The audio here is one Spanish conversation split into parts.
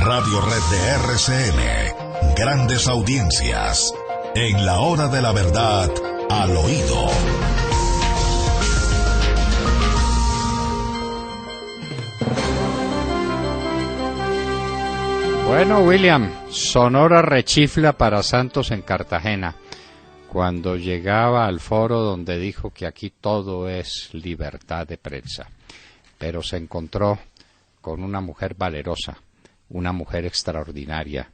Radio Red de RCN. Grandes audiencias. En la hora de la verdad, al oído. Bueno, William, sonora rechifla para Santos en Cartagena, cuando llegaba al foro donde dijo que aquí todo es libertad de prensa, pero se encontró con una mujer valerosa, una mujer extraordinaria,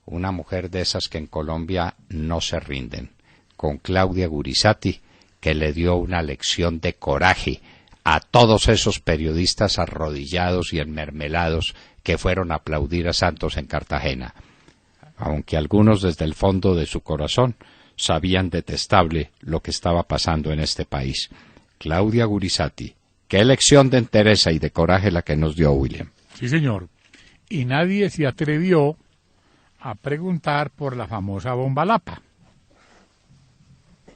una mujer de esas que en Colombia no se rinden, con Claudia Gurisati, que le dio una lección de coraje a todos esos periodistas arrodillados y enmermelados que fueron a aplaudir a Santos en Cartagena, aunque algunos desde el fondo de su corazón sabían detestable lo que estaba pasando en este país. Claudia Gurisati, qué lección de entereza y de coraje la que nos dio William. Sí, señor. Y nadie se atrevió a preguntar por la famosa bomba Lapa.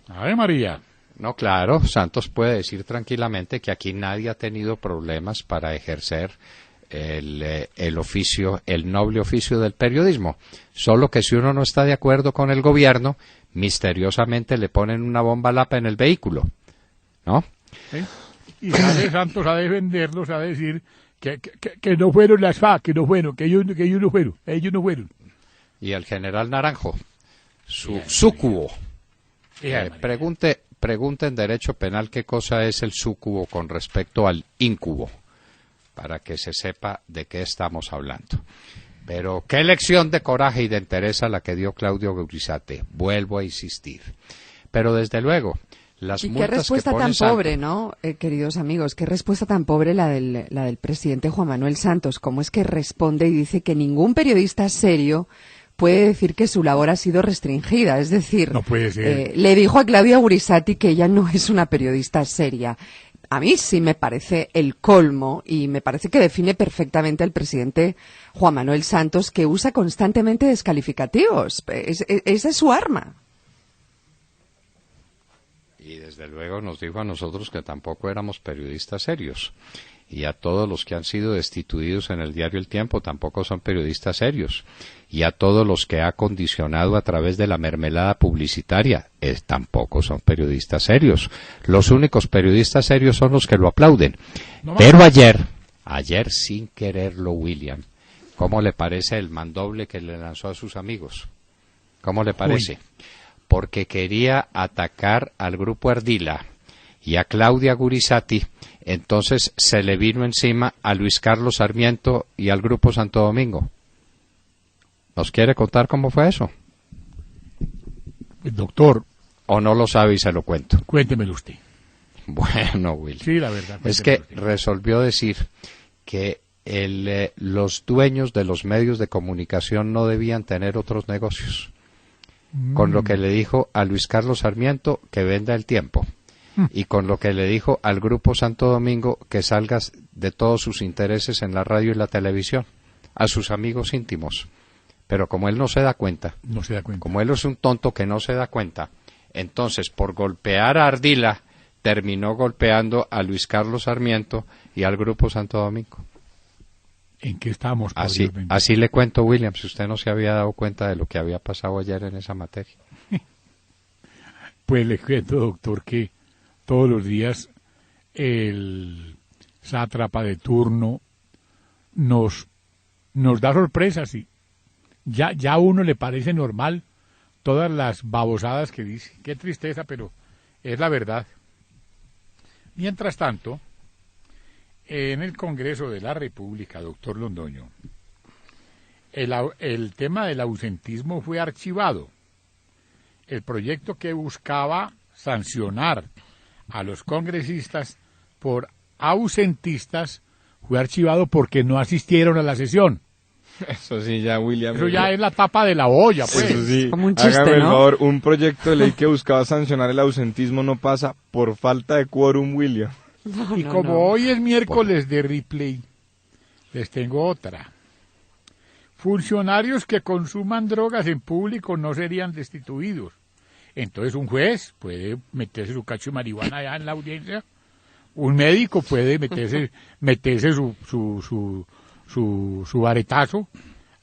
Ave María. No, claro, Santos puede decir tranquilamente que aquí nadie ha tenido problemas para ejercer el oficio, el noble oficio del periodismo. Solo que si uno no está de acuerdo con el gobierno, misteriosamente le ponen una bomba Lapa en el vehículo, ¿no? ¿Sí? Y sale Santos a defenderlos, a decir que no fueron las FARC, que no fueron, que ellos no fueron. Y el general Naranjo, su súcubo. Pregunte en derecho penal qué cosa es el súcubo con respecto al íncubo, para que se sepa de qué estamos hablando. Pero qué lección de coraje y de entereza la que dio Claudio Gurisati, vuelvo a insistir. Pero desde luego, las y multas qué respuesta que pone tan Santos, pobre, ¿no, queridos amigos? Qué respuesta tan pobre la del presidente Juan Manuel Santos. ¿Cómo es que responde y dice que ningún periodista serio puede decir que su labor ha sido restringida? Es decir, no puede ser. Le dijo a Claudia Gurisati que ella no es una periodista seria. A mí sí me parece el colmo y me parece que define perfectamente al presidente Juan Manuel Santos, que usa constantemente descalificativos. Esa es su arma. y desde luego nos dijo a nosotros que tampoco éramos periodistas serios. Y a todos los que han sido destituidos en el diario El Tiempo tampoco son periodistas serios. Y a todos los que ha condicionado a través de la mermelada publicitaria tampoco son periodistas serios. Los únicos periodistas serios son los que lo aplauden. Pero ayer sin quererlo, William, ¿cómo le parece el mandoble que le lanzó a sus amigos? ¿Cómo le parece? Uy. Porque quería atacar al grupo Ardila y a Claudia Gurisati. Entonces se le vino encima a Luis Carlos Sarmiento y al Grupo Santo Domingo. ¿Nos quiere contar cómo fue eso? Doctor. ¿O no lo sabe y se lo cuento? Cuéntemelo usted. Bueno, Will. Sí, la verdad. Es que usted resolvió decir que los dueños de los medios de comunicación no debían tener otros negocios. Con lo que le dijo a Luis Carlos Sarmiento que venda El Tiempo. Y con lo que le dijo al Grupo Santo Domingo que salgas de todos sus intereses en la radio y la televisión, a sus amigos íntimos. Pero como él no se da cuenta, como él es un tonto que no se da cuenta, entonces por golpear a Ardila, terminó golpeando a Luis Carlos Sarmiento y al Grupo Santo Domingo. ¿En qué estamos? Así le cuento, William, si usted no se había dado cuenta de lo que había pasado ayer en esa materia. Pues le cuento, doctor, que todos los días el sátrapa de turno nos da sorpresas y ya a uno le parece normal todas las babosadas que dice. Qué tristeza, pero es la verdad. Mientras tanto, en el Congreso de la República, doctor Londoño, el tema del ausentismo fue archivado. El proyecto que buscaba sancionar a los congresistas por ausentistas fue archivado porque no asistieron a la sesión. Eso sí, ya, William. Eso ya es la tapa de la olla, pues. Eso sí. Como un chiste, Hágame el ¿no? favor, un proyecto de ley que buscaba sancionar el ausentismo no pasa por falta de quórum, William. Y como hoy es miércoles de replay, les tengo otra. Funcionarios que consuman drogas en público no serían destituidos. Entonces un juez puede meterse su cacho de marihuana allá en la audiencia. Un médico puede meterse su aretazo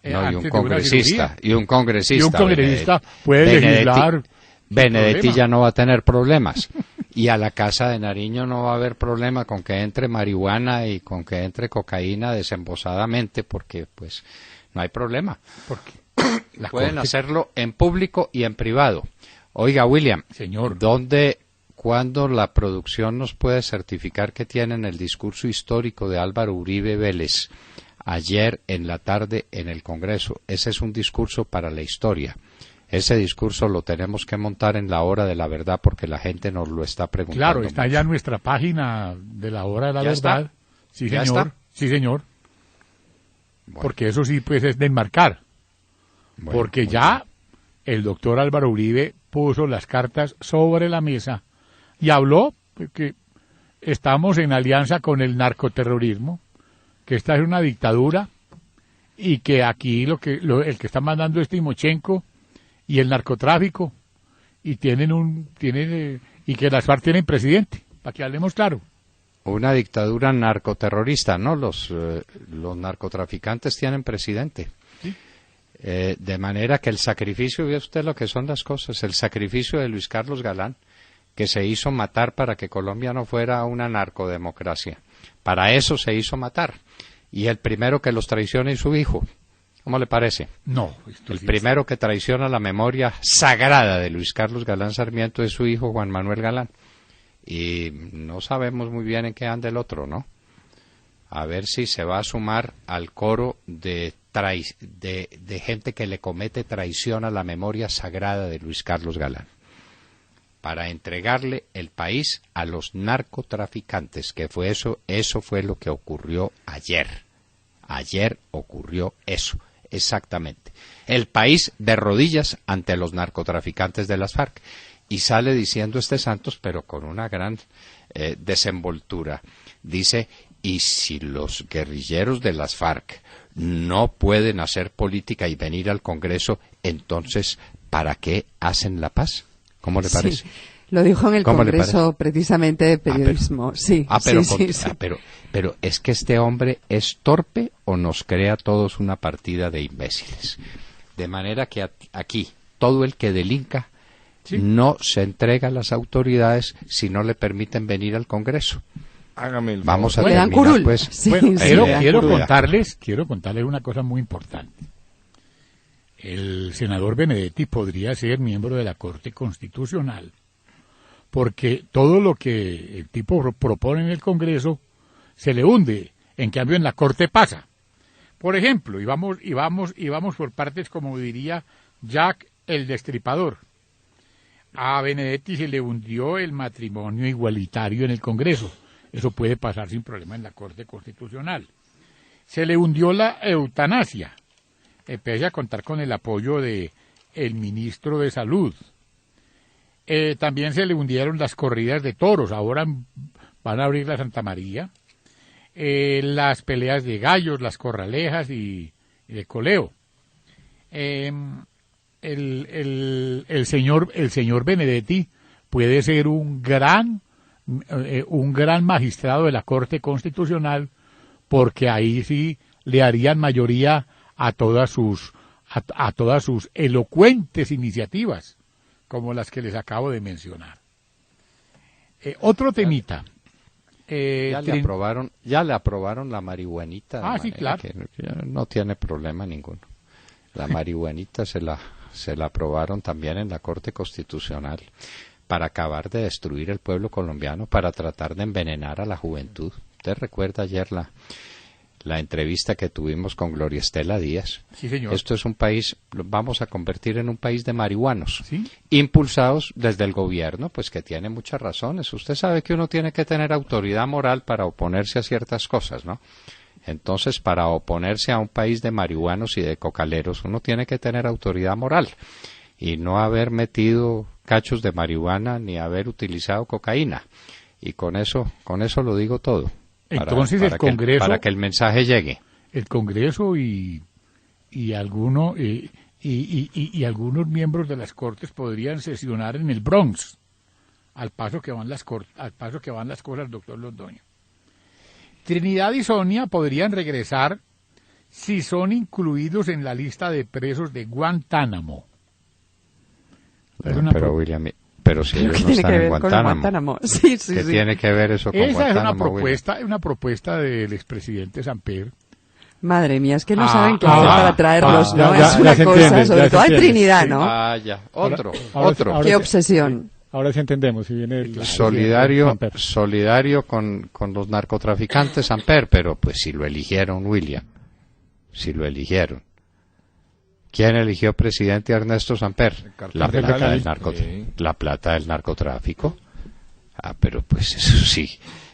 No, y antes un de una congresista, cirugía. y un congresista. Y un congresista puede Benedetti- legislar. Benedetti problema. ya no va a tener problemas. Y a la Casa de Nariño no va a haber problema con que entre marihuana y con que entre cocaína desembosadamente, porque pues no hay problema. Porque la Pueden Corte- hacerlo en público y en privado. Oiga, William, Señor. ¿cuándo la producción nos puede certificar que tienen el discurso histórico de Álvaro Uribe Vélez ayer en la tarde en el Congreso? Ese es un discurso para la historia. Ese discurso lo tenemos que montar en la hora de la verdad porque la gente nos lo está preguntando. Claro, está mucho. ya en nuestra página de la hora de la ¿Ya verdad. está? Sí, ¿Ya señor. está? Sí, señor. Bueno, Porque eso sí, pues es de enmarcar. bueno, Porque muy ya el doctor Álvaro Uribe puso las cartas sobre la mesa y habló que estamos en alianza con el narcoterrorismo, que esta es una dictadura y que aquí el que está mandando es Timochenko y el narcotráfico y y que las FARC tienen presidente, para que hablemos claro. Una dictadura narcoterrorista, ¿no? Los narcotraficantes tienen presidente. Sí. De manera que el sacrificio, ve usted lo que son las cosas, el sacrificio de Luis Carlos Galán, que se hizo matar para que Colombia no fuera una narcodemocracia. Para eso se hizo matar. Y el primero que los traiciona es su hijo. ¿Cómo le parece? No, esto El sí primero que traiciona la memoria sagrada de Luis Carlos Galán Sarmiento es su hijo Juan Manuel Galán. Y no sabemos muy bien en qué anda el otro, ¿no? A ver si se va a sumar al coro de gente que le comete traición a la memoria sagrada de Luis Carlos Galán, para entregarle el país a los narcotraficantes, que fue eso fue lo que ocurrió ayer. Ayer ocurrió eso, exactamente. El país de rodillas ante los narcotraficantes de las FARC. Y sale diciendo este Santos, pero con una gran desenvoltura. Dice, y si los guerrilleros de las FARC no pueden hacer política y venir al Congreso, entonces, ¿para qué hacen la paz? ¿Cómo le parece? Sí, lo dijo en el ¿Cómo le Congreso precisamente de periodismo. Pero es que este hombre es torpe o nos crea a todos una partida de imbéciles. De manera que aquí todo el que delinca no se entrega a las autoridades si no le permiten venir al Congreso. Hágame el Vamos a favor. Le dan terminar, curul. pues. Sí, Bueno, sí, quiero, le dan quiero curul. contarles una cosa muy importante. El senador Benedetti podría ser miembro de la Corte Constitucional, porque todo lo que el tipo propone en el Congreso se le hunde, en cambio en la Corte pasa. Por ejemplo, y vamos por partes, como diría Jack el Destripador. A Benedetti se le hundió el matrimonio igualitario en el Congreso. Eso puede pasar sin problema en la Corte Constitucional. Se le hundió la eutanasia. Pese a contar con el apoyo de el ministro de Salud. También se le hundieron las corridas de toros. Ahora van a abrir la Santa María. Las peleas de gallos, las corralejas y de coleo. El señor Benedetti puede ser un gran magistrado de la Corte Constitucional, porque ahí sí le harían mayoría a todas sus elocuentes iniciativas, como las que les acabo de mencionar. Otro temita. Ya le aprobaron la marihuanita. Ah, sí, claro. Que no tiene problema ninguno. La marihuanita se la aprobaron también en la Corte Constitucional para acabar de destruir el pueblo colombiano, para tratar de envenenar a la juventud. ¿Usted recuerda ayer la entrevista que tuvimos con Gloria Estela Díaz? Sí, señor. Esto es un país, lo vamos a convertir en un país de marihuanos, ¿Sí? impulsados desde el gobierno, pues que tiene muchas razones. Usted sabe que uno tiene que tener autoridad moral para oponerse a ciertas cosas, ¿no? Entonces, para oponerse a un país de marihuanos y de cocaleros, uno tiene que tener autoridad moral y no haber metido cachos de marihuana ni haber utilizado cocaína. Y con eso lo digo todo. Entonces el Congreso, para que el mensaje llegue. El Congreso y algunos miembros de las Cortes podrían sesionar en el Bronx, al paso que van las cosas, doctor Londoño. Trinidad y Sonia podrían regresar si son incluidos en la lista de presos de Guantánamo. Es una Pero William, pero si ellos no tiene están que en ver con Guantánamo. Guantánamo? Sí, sí, ¿Qué sí. tiene que ver eso con Esa Guantánamo, es una propuesta del expresidente Samper. Madre mía, es que no Ah, saben qué hacer ah, para traerlos, ah, ¿no? ya Es una se cosa, entiende, sobre ya se todo en entiende. Trinidad, Sí. ¿no? Ah, ya. Otro. Ahora Qué sí- obsesión. Ahora sí entendemos, si viene el Solidario, Samper. solidario con los narcotraficantes, Samper, pero pues si lo eligieron, William, si lo eligieron. ¿Quién eligió presidente a Ernesto Samper? cartel La de plata Cali. del la plata del narcotráfico. Ah, pero pues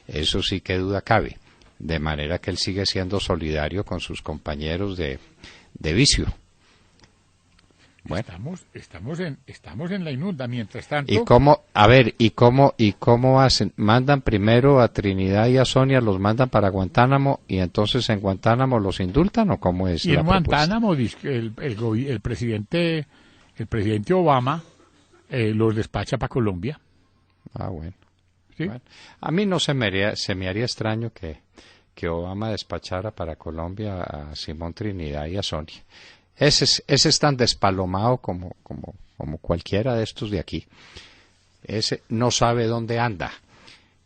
eso sí que duda cabe. De manera que él sigue siendo solidario con sus compañeros de vicio. Bueno. Estamos en la inunda, mientras tanto. ¿Y cómo, a ver, y cómo hacen? ¿Mandan primero a Trinidad y a Sonia, los mandan para Guantánamo y entonces en Guantánamo los indultan o cómo es Y la en propuesta? Guantánamo el presidente Obama los despacha para Colombia. Ah, bueno. ¿Sí? Bueno, a mí no se me haría extraño que Obama despachara para Colombia a Simón Trinidad y a Sonia. Ese es tan despalomado como cualquiera de estos de aquí. Ese no sabe dónde anda.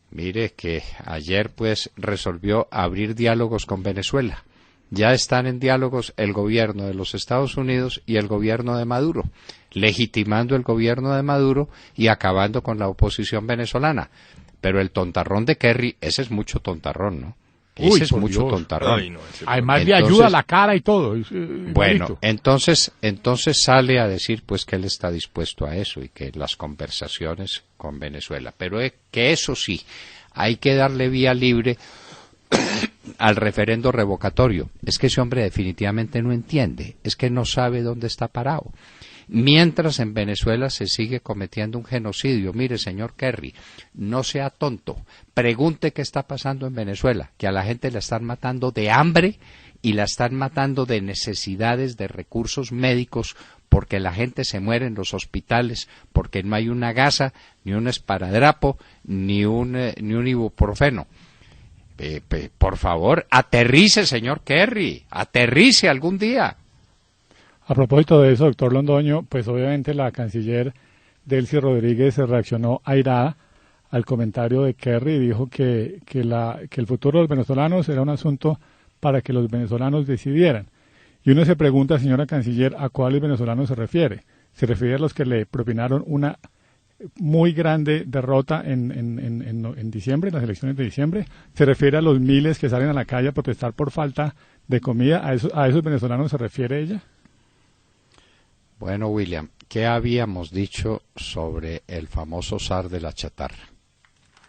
Mire que ayer pues resolvió abrir diálogos con Venezuela. Ya están en diálogos el gobierno de los Estados Unidos y el gobierno de Maduro, legitimando el gobierno de Maduro y acabando con la oposición venezolana. Pero el tontarrón de Kerry, ese es mucho tontarrón, ¿no? Uy, Ese es por mucho Dios. tontarrón. Ay, no, ese- Además le Entonces- ayuda la cara y todo. Bueno, igualito. entonces sale a decir pues que él está dispuesto a eso y que las conversaciones con Venezuela. Pero que eso sí, hay que darle vía libre al referendo revocatorio. Es que ese hombre definitivamente no entiende, es que no sabe dónde está parado. Mientras en Venezuela se sigue cometiendo un genocidio. Mire, señor Kerry, no sea tonto. Pregunte qué está pasando en Venezuela, que a la gente la están matando de hambre y la están matando de necesidades de recursos médicos porque la gente se muere en los hospitales, porque no hay una gasa, ni un esparadrapo, ni un ibuprofeno. Por favor, aterrice, señor Kerry, aterrice algún día. A propósito de eso, doctor Londoño, pues obviamente la canciller Delcy Rodríguez se reaccionó airada al comentario de Kerry y dijo que el futuro de los venezolanos era un asunto para que los venezolanos decidieran. Y uno se pregunta, señora canciller, ¿a cuáles venezolanos se refiere? ¿Se refiere a los que le propinaron una muy grande derrota en diciembre, en las elecciones de diciembre? ¿Se refiere a los miles que salen a la calle a protestar por falta de comida? ¿A esos venezolanos se refiere ella? Bueno, William, ¿qué habíamos dicho sobre el famoso zar de la chatarra?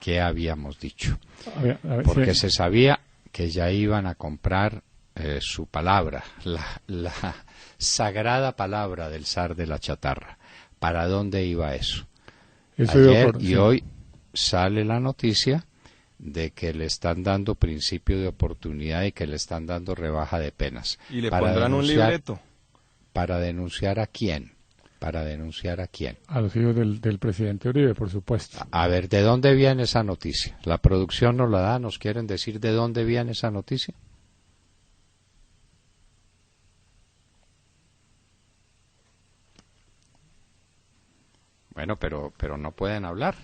¿Qué habíamos dicho? A ver, Porque sí. se sabía que ya iban a comprar su palabra, la sagrada palabra del zar de la chatarra. ¿Para dónde iba eso? Eso Ayer y sí. hoy sale la noticia de que le están dando principio de oportunidad y que le están dando rebaja de penas. Y le Para pondrán un denunciar- libreto. ¿Para denunciar a quién? ¿Para denunciar a quién? A los hijos del presidente Uribe, por supuesto. A ver, ¿de dónde viene esa noticia? ¿La producción nos la da? ¿Nos quieren decir de dónde viene esa noticia? Bueno, pero no pueden hablar.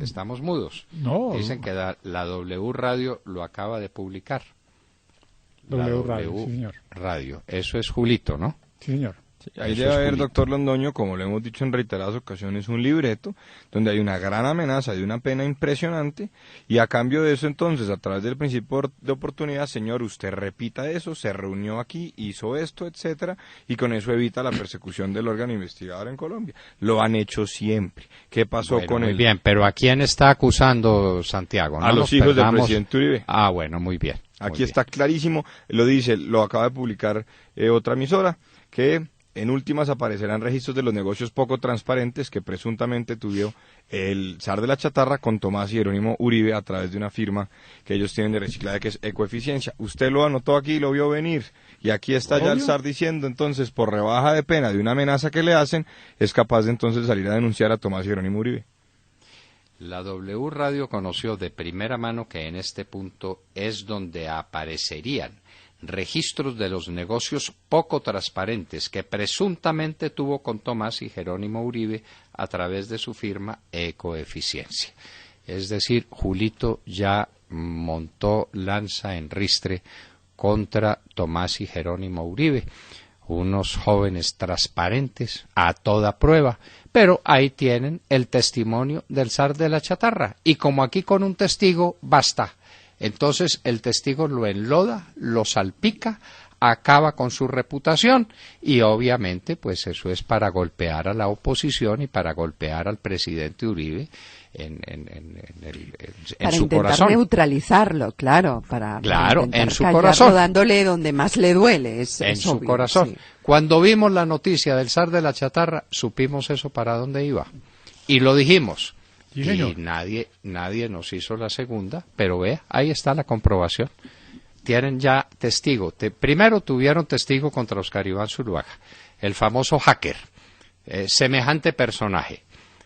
Estamos mudos. No. Dicen que la W Radio lo acaba de publicar. W Radio, sí, señor. Radio. Eso es Julito, ¿no? Sí, señor. Ahí Eso debe es haber, Julito. doctor Londoño, como lo hemos dicho en reiteradas ocasiones, un libreto donde hay una gran amenaza de una pena impresionante y a cambio de eso entonces, a través del principio de oportunidad, señor, usted repita eso, se reunió aquí, hizo esto, etcétera, y con eso evita la persecución del órgano investigador en Colombia. Lo han hecho siempre. ¿Qué pasó Bueno, con muy el bien, pero ¿a quién está acusando Santiago? No a los nos hijos del perdamos. presidente Uribe? Ah, bueno, muy bien. muy Aquí bien. está clarísimo, lo dice, lo acaba de publicar otra emisora, que en últimas aparecerán registros de los negocios poco transparentes que presuntamente tuvo el zar de la chatarra con Tomás y Jerónimo Uribe a través de una firma que ellos tienen de reciclaje que es Ecoeficiencia. Usted lo anotó aquí, lo vio venir y aquí está ya el Obvio. zar diciendo entonces por rebaja de pena de una amenaza que le hacen es capaz de entonces salir a denunciar a Tomás y Jerónimo Uribe. La W Radio conoció de primera mano que en este punto es donde aparecerían registros de los negocios poco transparentes que presuntamente tuvo con Tomás y Jerónimo Uribe a través de su firma Ecoeficiencia. Es decir, Julito ya montó lanza en ristre contra Tomás y Jerónimo Uribe, unos jóvenes transparentes a toda prueba, pero ahí tienen el testimonio del zar de la chatarra, y como aquí con un testigo basta, entonces el testigo lo enloda, lo salpica, acaba con su reputación, y obviamente pues eso es para golpear a la oposición y para golpear al presidente Uribe en su corazón. Para intentar neutralizarlo, claro, para Claro, intentar en su callarlo, corazón. dándole donde más le duele. En su obvio, corazón. sí. Cuando vimos la noticia del zar de la chatarra, supimos eso para dónde iba. Y lo dijimos. Sí, señor. Y nadie nos hizo la segunda, pero vea, ahí está la comprobación. Tienen ya testigo. Primero tuvieron testigo contra Oscar Iván Zuluaga, el famoso hacker, semejante personaje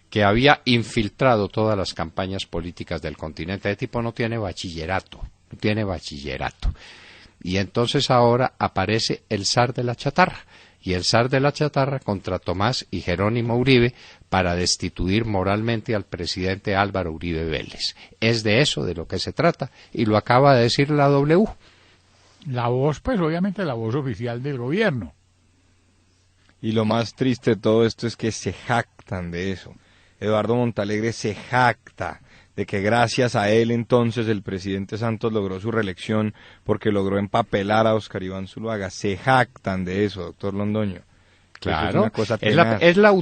que había infiltrado todas las campañas políticas del continente. El tipo no tiene bachillerato. Y entonces ahora aparece el zar de la chatarra, y el zar de la chatarra contra Tomás y Jerónimo Uribe para destituir moralmente al presidente Álvaro Uribe Vélez. Es de eso de lo que se trata, y lo acaba de decir la W. La voz, pues obviamente la voz oficial del gobierno. Y lo más triste de todo esto es que se jactan de eso. Eduardo Montalegre se jacta de que gracias a él entonces el presidente Santos logró su reelección porque logró empapelar a Oscar Iván Zuluaga. Se jactan de eso, doctor Londoño. Claro, Eso es una cosa es la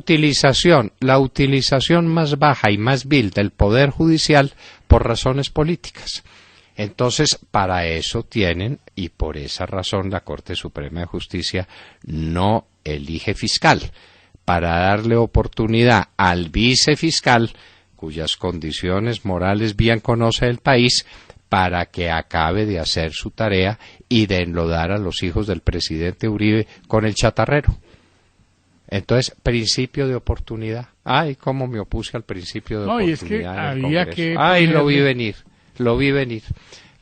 utilización más baja y más vil del Poder Judicial por razones políticas. Entonces, para eso tienen, y por esa razón la Corte Suprema de Justicia no elige fiscal, para darle oportunidad al vicefiscal, cuyas condiciones morales bien conoce el país, para que acabe de hacer su tarea y de enlodar a los hijos del presidente Uribe con el chatarrero. Entonces, principio de oportunidad. Ay, cómo me opuse al principio de oportunidad. Y es que había que Ay, lo vi ponerle- venir.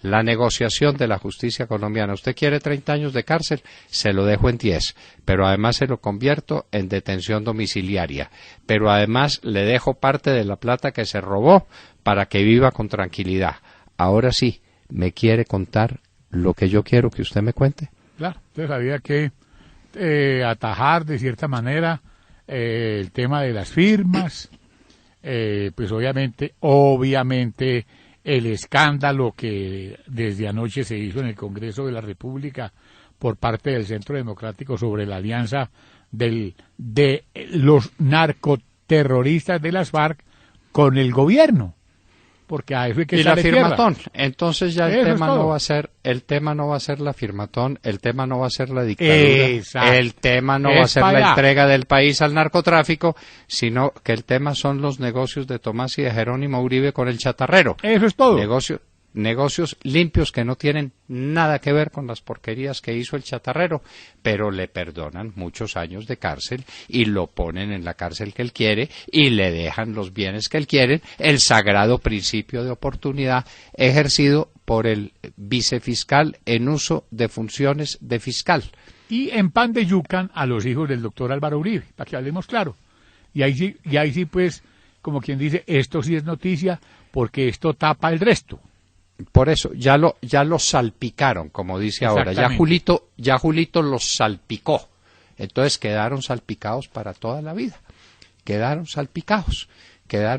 La negociación de la justicia colombiana. Usted quiere 30 años de cárcel, se lo dejo en 10, pero además se lo convierto en detención domiciliaria, pero además le dejo parte de la plata que se robó para que viva con tranquilidad. Ahora sí, ¿me quiere contar lo que yo quiero que usted me cuente? Claro, entonces había que atajar de cierta manera el tema de las firmas, pues obviamente el escándalo que desde anoche se hizo en el Congreso de la República por parte del Centro Democrático sobre la alianza de los narcoterroristas de las FARC con el gobierno, porque a eso hay que Y la echarle tierra. firmatón. Entonces ya el Eso es tema todo. no va a ser la firmatón, el tema no va a ser la dictadura, Exacto. el tema no va a Es ser para la allá. entrega del país al narcotráfico, sino que el tema son los negocios de Tomás y de Jerónimo Uribe con el chatarrero. Eso es todo. Negocios limpios que no tienen nada que ver con las porquerías que hizo el chatarrero, pero le perdonan muchos años de cárcel y lo ponen en la cárcel que él quiere y le dejan los bienes que él quiere, el sagrado principio de oportunidad ejercido por el vicefiscal en uso de funciones de fiscal. Y en pan de yucan a los hijos del doctor Álvaro Uribe, para que hablemos claro. Y ahí sí, pues, como quien dice, esto sí es noticia, porque esto tapa el resto. Por eso, ya lo salpicaron, como dice ahora. Ya Julito los salpicó. Entonces quedaron salpicados para toda la vida. Quedaron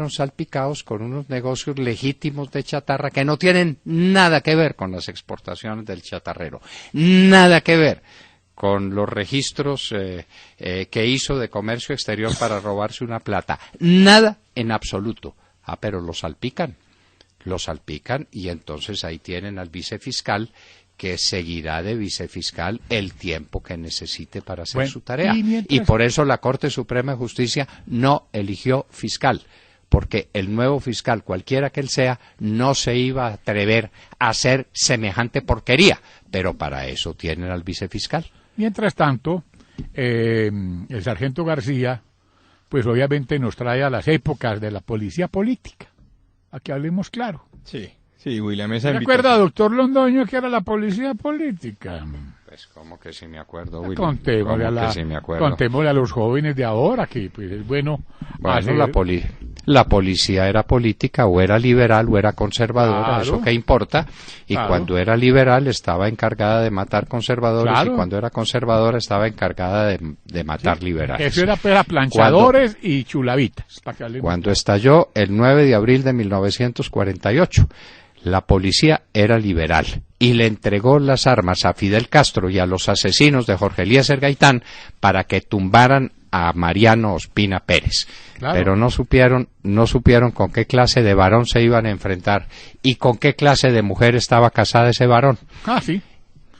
salpicados con unos negocios legítimos de chatarra que no tienen nada que ver con las exportaciones del chatarrero. Nada que ver con los registros que hizo de comercio exterior para robarse una plata. Nada en absoluto. Pero lo salpican y entonces ahí tienen al vicefiscal que seguirá de vicefiscal el tiempo que necesite para hacer su tarea. Y por eso la Corte Suprema de Justicia no eligió fiscal, porque el nuevo fiscal, cualquiera que él sea, no se iba a atrever a hacer semejante porquería, pero para eso tienen al vicefiscal. Mientras tanto, el sargento García, pues obviamente nos trae a las épocas de la policía política. A que hablemos claro. Sí, Sí, William, esa ¿Se invitación. acuerda, doctor Londoño, que era la policía política? Pues como que sí me acuerdo, William. Contémosle a los jóvenes de ahora que pues es bueno, Bueno, hacer... la policía era política, o era liberal o era conservadora, Claro. eso qué importa, y Claro. cuando era liberal estaba encargada de matar conservadores, Claro. y cuando era conservadora estaba encargada de matar liberales. Eso era para planchadores y chulavitas. Para que hablemos. Cuando estalló el 9 de abril de 1948, la policía era liberal y le entregó las armas a Fidel Castro y a los asesinos de Jorge Eliezer Gaitán para que tumbaran a Mariano Ospina Pérez. Claro. Pero no supieron con qué clase de varón se iban a enfrentar y con qué clase de mujer estaba casada ese varón. Ah, sí.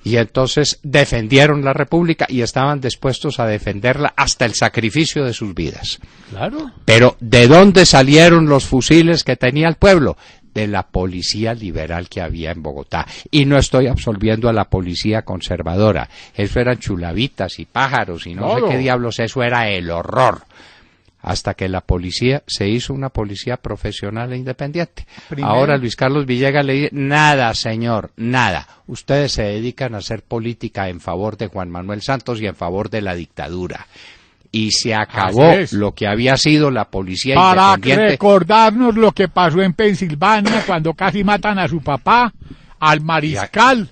Y entonces defendieron la República y estaban dispuestos a defenderla hasta el sacrificio de sus vidas. Claro. Pero ¿de dónde salieron los fusiles que tenía el pueblo? De la policía liberal que había en Bogotá. Y no estoy absolviendo a la policía conservadora. Eso eran chulavitas y pájaros y no Todo. sé qué diablos, eso era el horror. Hasta que la policía se hizo una policía profesional e independiente. Primero. Ahora Luis Carlos Villegas le dice, nada señor, nada. Ustedes se dedican a hacer política en favor de Juan Manuel Santos y en favor de la dictadura. Y se acabó Así es. lo que había sido la policía Para independiente. recordarnos lo que pasó en Pensilvania cuando casi matan a su papá, al mariscal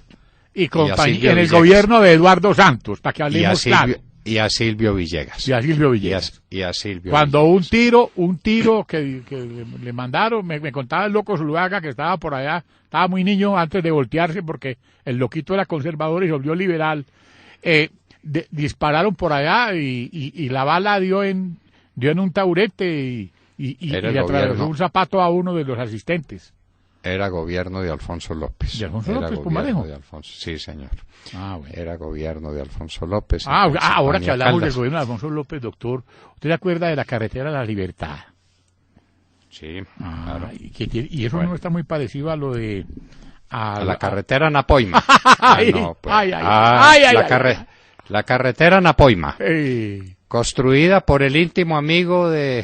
y compañía Silvio en el Villegas. gobierno de Eduardo Santos, para que y a hablemos claro. y a Silvio Villegas. Y a Silvio Villegas. Y a Silvio Cuando Villegas. un tiro que le mandaron, me contaba el loco Zuluaga que estaba por allá, estaba muy niño antes de voltearse porque el loquito era conservador y se volvió liberal. Dispararon por allá y la bala dio en un taburete y Era el le atravesó gobierno. un zapato a uno de los asistentes. Era gobierno de Alfonso López. ¿De Alfonso Era López gobierno Pumarejo? de Alfonso, sí, señor. Ah, bueno. Era gobierno de Alfonso López. en Ahora que Pensilvania, hablamos del Caldas. gobierno de Alfonso López, doctor, ¿usted se acuerda de la carretera de la Libertad? Sí, claro. Y eso Bueno. no está muy parecido a lo de... A la carretera Napoima. Ay, no, pues. ay, ay, Ah, ay, ay, la, ay, carre- ay. la carretera Napoima, Eh, construida por el íntimo amigo de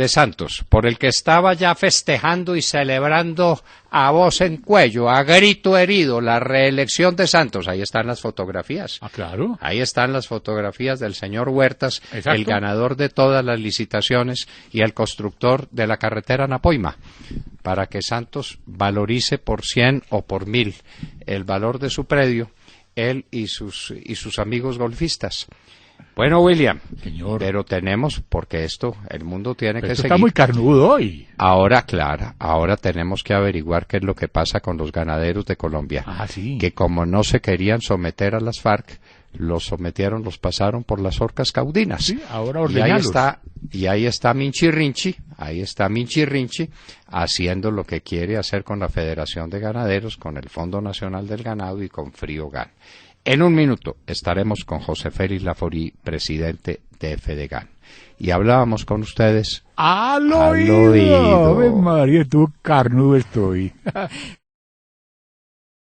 Santos, por el que estaba ya festejando y celebrando a voz en cuello, a grito herido, la reelección de Santos. Ahí están las fotografías. claro. Ahí están las fotografías del señor Huertas, Exacto. el ganador de todas las licitaciones y el constructor de la carretera Napoima, para que Santos valorice por 100 o por 1000 el valor de su predio, él y sus amigos golfistas. Bueno, William, Señor. pero tenemos, porque el mundo tiene que Esto seguir. está muy carnudo hoy. Ahora, Clara, ahora tenemos que averiguar qué es lo que pasa con los ganaderos de Colombia. Ah, sí. Que como no se querían someter a las FARC, los pasaron por las orcas caudinas. Sí, ahora y ordeñalos. ahí está Minchirrinchi haciendo lo que quiere hacer con la Federación de Ganaderos, con el Fondo Nacional del Ganado y con Friogan. En un minuto estaremos con José Félix Laforí, presidente de FEDEGAN. Y hablábamos con ustedes ¡Al Al oído! oído. ¡Ave María, tú carnudo estoy!